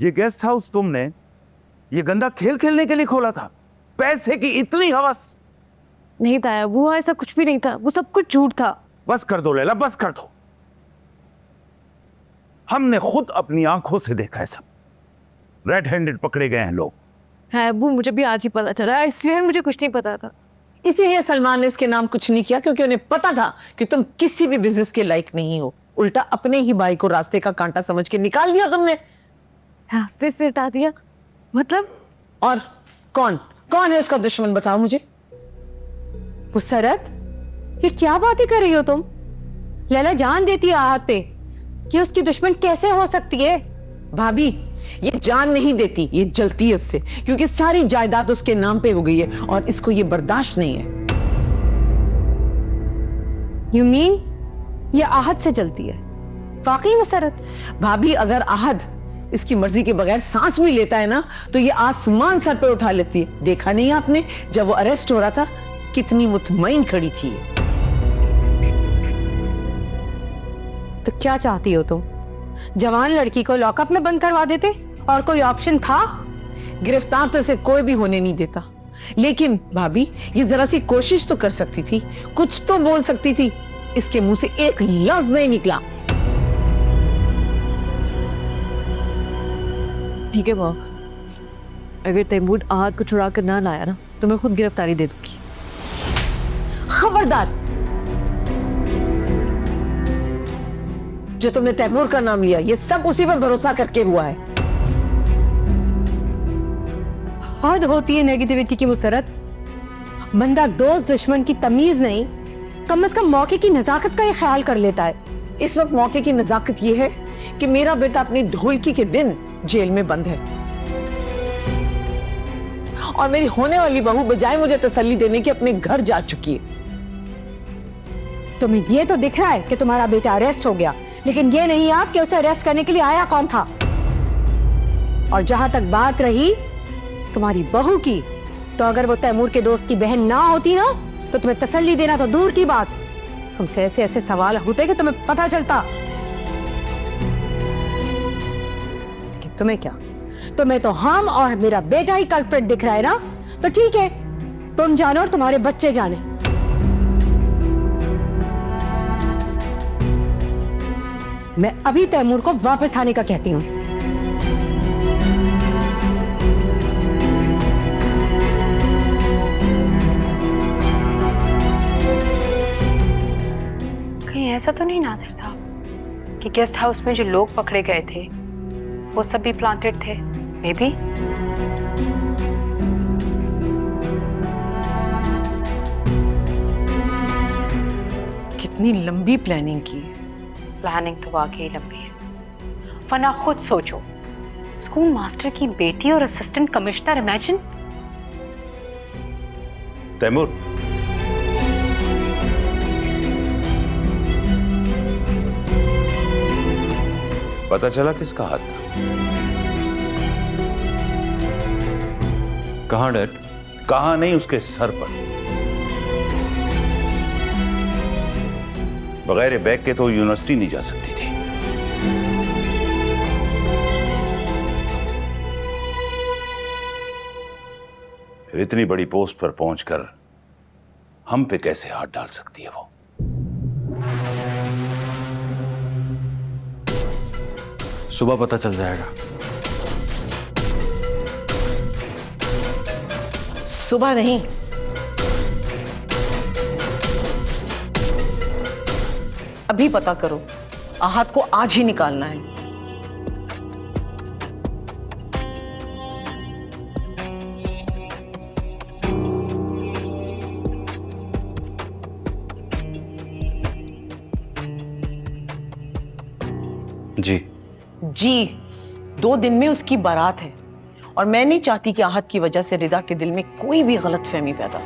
ये guest house तुमने ये गंदा खेल खेलने के लिए खोला था? पैसे की इतनी हवस? नहीं ताया, वो ऐसा कुछ भी नहीं था, वो सब कुछ झूठ था। बस कर दो लैला, बस कर दो। हमने खुद अपनी आंखों से देखा है सब। रेड हैंडेड पकड़े गए हैं लोग। है वो मुझे भी आज ही पता चला, इसलिए मुझे कुछ नहीं पता था। इसीलिए सलमान ने इसके नाम कुछ नहीं किया, क्योंकि उन्हें पता था कि तुम किसी भी बिजनेस के लायक नहीं हो। उल्टा अपने ही भाई को रास्ते का कांटा समझ के निकाल दिया तुमने। रास्ते से हटा दिया मतलब? और कौन कौन है उसका दुश्मन, बताओ मुझे। मुसरत, ये क्या बातें कर रही हो तुम? लैला जान देती है आहत पे, कि उसकी दुश्मन कैसे हो सकती है? भाभी, ये जान नहीं देती, ये जलती है उससे, क्योंकि सारी जायदाद उसके नाम पे हो गई है और इसको ये बर्दाश्त नहीं है। यू मीन ये आहत से जलती है? वाकई मुसरत? भाभी, अगर आहद इसकी मर्जी के बगैर सांस भी लेता है ना, तो ये आसमान सर पे उठा लेती है। देखा नहीं आपने जब वो अरेस्ट हो रहा था, कितनी मुतमईन खड़ी थी। तो क्या चाहती हो तुम? जवान लड़की को लॉकअप में बंद करवा देते? और कोई ऑप्शन था? गिरफ्तार तो इसे कोई भी होने नहीं देता, लेकिन भाभी ये जरा सी कोशिश तो कर सकती थी, कुछ तो बोल सकती थी। इसके मुंह से एक लफ्ज नहीं निकला। ठीक है माँ, अगर तैमूर आहत को छुड़ा कर ना लाया ना, तो मैं खुद गिरफ्तारी दे दूंगी। खबरदार, जो तुमने तैमूर का नाम लिया, ये सब उसी पर भरोसा करके हुआ है। हद होती है नेगेटिविटी की मुसरत। बंदा दोस्त दुश्मन की तमीज नहीं, कम से कम मौके की नजाकत का ये ख्याल कर लेता है। इस वक्त मौके की नजाकत ये है कि मेरा बेटा अपनी ढोलकी के दिन जेल में बंद है, और मेरी होने वाली बहू बजाय मुझे तसल्ली देने की अपने घर जा चुकी है। तुम्हें ये तो दिख रहा है कि तुम्हारा बेटा अरेस्ट हो गया, लेकिन ये नहीं याद कि उसे अरेस्ट करने के लिए आया कौन था। और जहां तक बात रही तुम्हारी बहू की, तो अगर वो तैमूर के दोस्त की बहन ना होती ना, तो तुम्हें तसल्ली देना तो दूर की बात, तुमसे ऐसे ऐसे सवाल होते कि तुम्हें पता चलता। लेकिन तुम्हें क्या, तुम्हें तो हम और मेरा बेटा ही कल्प्रिट दिख रहा है ना। तो ठीक है, तुम जानो और तुम्हारे बच्चे जाने। मैं अभी तैमूर को वापस आने का कहती हूँ। कहीं ऐसा तो नहीं नासिर साहब कि गेस्ट हाउस में जो लोग पकड़े गए थे वो सब भी प्लांटेड थे? May be. कितनी लंबी प्लानिंग की है। प्लानिंग तो वाकई लंबी है, वरना खुद सोचो, स्कूल मास्टर की बेटी और असिस्टेंट कमिश्नर, इमेजिन। तैमूर, पता चला किसका हाथ था? कहाँ डैड? कहाँ नहीं, उसके सर पर। बगैर बैग के तो यूनिवर्सिटी नहीं जा सकती थी। फिर इतनी बड़ी पोस्ट पर पहुंचकर हम पे कैसे हाथ डाल सकती है वो? सुबह पता चल जाएगा। सुबह नहीं, अभी पता करो। आहत को आज ही निकालना है। जी जी, 2 दिन में उसकी बारात है, और मैं नहीं चाहती कि आहत की वजह से रिदा के दिल में कोई भी गलतफहमी पैदा।